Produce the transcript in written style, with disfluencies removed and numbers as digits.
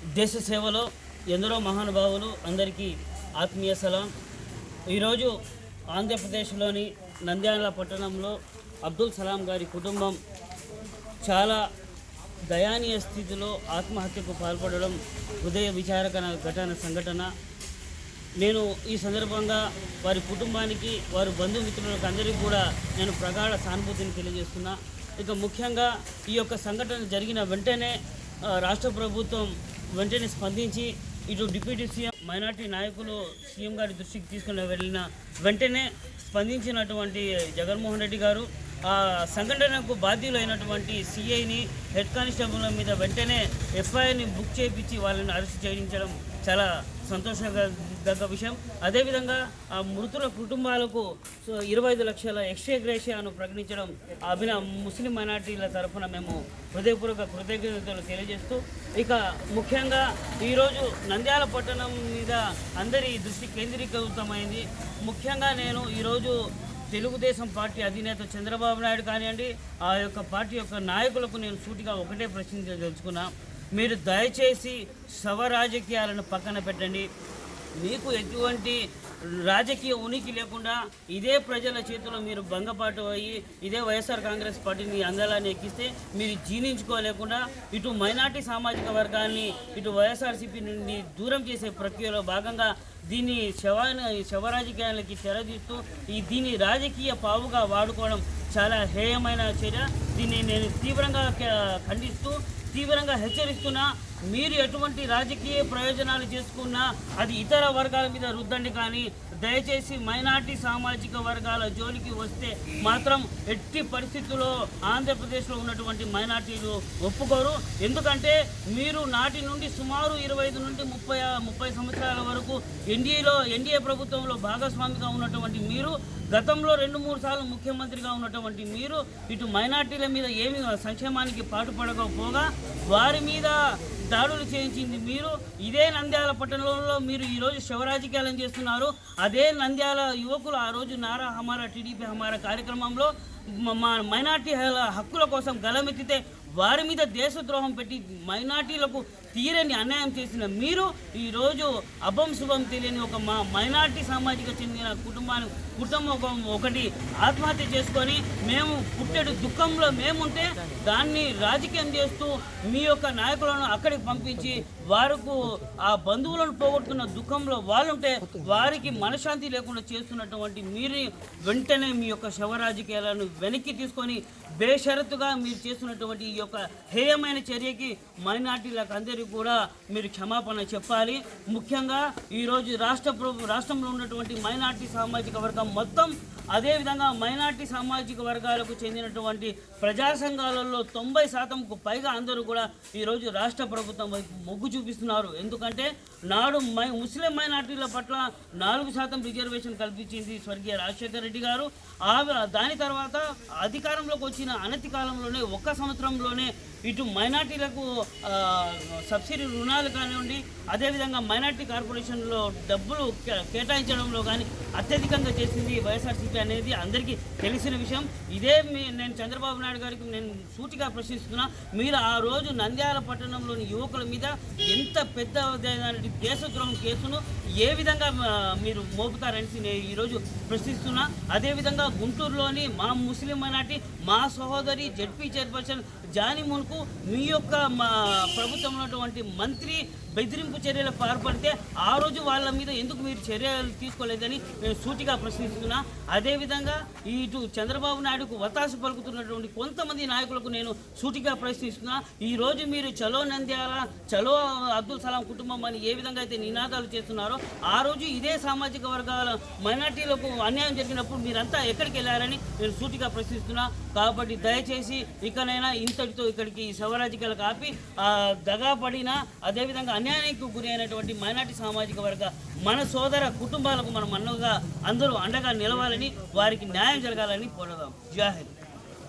దేశ సేవలో ఎందరో మహానుభావులు అందరికీ ఆత్మీయ సలాం. ఈరోజు ఆంధ్రప్రదేశ్లోని నంద్యాల పట్టణంలో అబ్దుల్ సలాం గారి కుటుంబం చాలా దయానీయ స్థితిలో ఆత్మహత్యకు పాల్పడడం హృదయ విచారకర సంఘటన. నేను ఈ సందర్భంగా వారి కుటుంబానికి, వారి బంధుమిత్రులకు అందరికీ కూడా నేను ప్రగాఢ సానుభూతిని తెలియజేస్తున్నా. ఇక ముఖ్యంగా ఈ యొక్క సంఘటన జరిగిన వెంటనే రాష్ట్ర ప్రభుత్వం వెంటనే స్పందించి ఇటు డిప్యూటీ సీఎం, మైనార్టీ నాయకులు సీఎం గారి దృష్టికి తీసుకుని వెళ్ళిన వెంటనే స్పందించినటువంటి జగన్మోహన్ రెడ్డి గారు ఆ సంఘటనకు బాధ్యులైనటువంటి సిఐని, హెడ్ కానిస్టేబుల్ మీద వెంటనే ఎఫ్ఐఆర్ని బుక్ చేయించి వాళ్ళని అరెస్ట్ చేయించడం చాలా సంతోషదగ్గ విషయం. అదేవిధంగా ఆ మృతుల కుటుంబాలకు 25 లక్షల ఎక్స్ట్రా గ్రేషియాను ప్రకటించడం ముస్లిం మైనార్టీల తరఫున మేము హృదయపూర్వక కృతజ్ఞతలు తెలియజేస్తూ, ఇక ముఖ్యంగా ఈరోజు నంద్యాల పట్టణం మీద అందరి దృష్టి కేంద్రీకృతమైంది. ముఖ్యంగా నేను ఈరోజు తెలుగుదేశం పార్టీ అధినేత చంద్రబాబు నాయుడు కానివ్వండి, ఆ యొక్క పార్టీ యొక్క నాయకులకు నేను సూటిగా ఒకటే ప్రశ్నించదలుచుకున్నా. మీరు దయచేసి శవ రాజకీయాలను పక్కన పెట్టండి. మీకు ఎటువంటి రాజకీయ ఉనికి లేకుండా ఇదే ప్రజల చేతిలో మీరు భంగపాటు అయ్యి ఇదే వైఎస్ఆర్ కాంగ్రెస్ పార్టీని అందాలని ఎక్కిస్తే మీరు జీర్ణించుకోలేకుండా ఇటు మైనార్టీ సామాజిక వర్గాన్ని ఇటు వైఎస్ఆర్సీపీ నుండి దూరం చేసే ప్రక్రియలో భాగంగా దీన్ని శవ రాజకీయాలకి తెరదీస్తూ దీన్ని రాజకీయ పావుగా వాడుకోవడం చాలా హేయమైన చర్య. దీన్ని నేను తీవ్రంగా ఖండిస్తూ తీవ్రంగా హెచ్చరిస్తున్నా. మీరు ఎటువంటి రాజకీయ ప్రయోజనాలు చేసుకున్నా అది ఇతర వర్గాల మీద రుద్దండి, కానీ దయచేసి మైనార్టీ సామాజిక వర్గాల జోలికి వస్తే మాత్రం ఎట్టి పరిస్థితుల్లో ఆంధ్రప్రదేశ్లో ఉన్నటువంటి మైనార్టీలు ఒప్పుకోరు. ఎందుకంటే మీరు నాటి నుండి సుమారు 25 నుండి 30 సంవత్సరాల వరకు ఎన్డీఏ ప్రభుత్వంలో భాగస్వామిగా ఉన్నటువంటి మీరు, గతంలో 2-3 సార్లు ముఖ్యమంత్రిగా ఉన్నటువంటి మీరు ఇటు మైనార్టీల మీద ఏమి సంక్షేమానికి పాటుపడకపోగా వారి మీద దాడులు చేయించింది మీరు. ఇదే నంద్యాల పట్టణంలో మీరు ఈరోజు శివరాజకీయాలను చేస్తున్నారు. అదే నంద్యాల యువకులు ఆ రోజు నారా హమారా టీడీపీ హమారా కార్యక్రమంలో మైనార్టీ హక్కుల కోసం గలమెత్తితే వారి మీద దేశద్రోహం పెట్టి మైనార్టీలకు తీరని అన్యాయం చేసిన మీరు ఈరోజు అభం శుభం తెలియని ఒక మైనార్టీ సామాజిక చెందిన కుటుంబం ఒకటి ఆత్మహత్య చేసుకొని మేము పుట్టెడు దుఃఖంలో మేముంటే దాన్ని రాజకీయం చేస్తూ మీ యొక్క నాయకులను అక్కడికి పంపించి వారికి ఆ బంధువులను పోగొట్టుకున్న దుఃఖంలో వాళ్ళుంటే వారికి మనశ్శాంతి లేకుండా చేస్తున్నటువంటి మీరు వెంటనే మీ యొక్క శవ రాజకీయాలను వెనక్కి తీసుకొని బేషరతుగా మీరు చేస్తున్నటువంటి ఈ యొక్క హేయమైన చర్యకి మైనార్టీలకు అందరికీ కూడా మీరు క్షమాపణ చెప్పాలి. ముఖ్యంగా ఈరోజు రాష్ట్రంలో ఉన్నటువంటి మైనార్టీ సామాజిక వర్గం మొత్తం, అదేవిధంగా మైనార్టీ సామాజిక వర్గాలకు చెందినటువంటి ప్రజా సంఘాలలో 90%కు పైగా అందరూ కూడా ఈరోజు రాష్ట్ర ప్రభుత్వం వైపు మొగ్గు చూపిస్తున్నారు. ఎందుకంటే నాడు ముస్లిం మైనార్టీల పట్ల 4% రిజర్వేషన్ కల్పించింది స్వర్గీయ రాజశేఖర రెడ్డి గారు. దాని తర్వాత అధికారంలోకి వచ్చిన అనతి కాలంలోనే 1 సంవత్సరంలోనే ఇటు మైనార్టీలకు సబ్సిడీ రుణాలు కానివ్వండి, అదేవిధంగా మైనార్టీ కార్పొరేషన్లో డబ్బులు కేటాయించడంలో కానీ అత్యధికంగా చేసింది వైఎస్ఆర్సీపీ అనేది అందరికీ తెలిసిన విషయం. ఇదే నేను చంద్రబాబు నాయుడు గారికి నేను సూటిగా ప్రశ్నిస్తున్నా. మీరు ఆ రోజు నంద్యాల పట్టణంలోని యువకుల మీద ఎంత పెద్ద దేశద్రోహం కేసును ఏ విధంగా మీరు మోపుతారని నేను ఈరోజు ప్రశ్నిస్తున్నా. అదేవిధంగా గుంటూరులోని మా ముస్లిం మైనార్టీ మా సహోదరి జెడ్పీ చైర్పర్సన్ జానిమున్కు మీ యొక్క ప్రభుత్వం ఉన్నటువంటి మంత్రి బెదిరింపు చర్యలు పాల్పడితే ఆ రోజు వాళ్ళ మీద ఎందుకు మీరు చర్యలు తీసుకోలేదని నేను సూటిగా ప్రశ్నిస్తున్నా. అదేవిధంగా ఇటు చంద్రబాబు నాయుడుకు వతాసు పలుకుతున్నటువంటి కొంతమంది నాయకులకు నేను సూటిగా ప్రశ్నిస్తున్నా. ఈరోజు మీరు చలో నంద్యాల, చలో అబ్దుల్ సలాం కుటుంబం అని ఏ విధంగా అయితే నినాదాలు చేస్తున్నారో ఆ రోజు ఇదే సామాజిక వర్గాల మైనార్టీలకు అన్యాయం జరిగినప్పుడు మీరంతా ఎక్కడికి వెళ్ళారని నేను సూటిగా ప్రశ్నిస్తున్నా. కాబట్టి దయచేసి ఇకనైనా ఇంతటితో ఇక్కడికి శవరాజకీయాలకు ఆపి దగాపడిన అదేవిధంగా అన్యాయానికి గురి అయినటువంటి మైనార్టీ సామాజిక వర్గ మన సోదర కుటుంబాలకు మనం అందరూ అండగా నిలవాలని, వారికి న్యాయం జరగాలని కోరదాం. జై హింద్.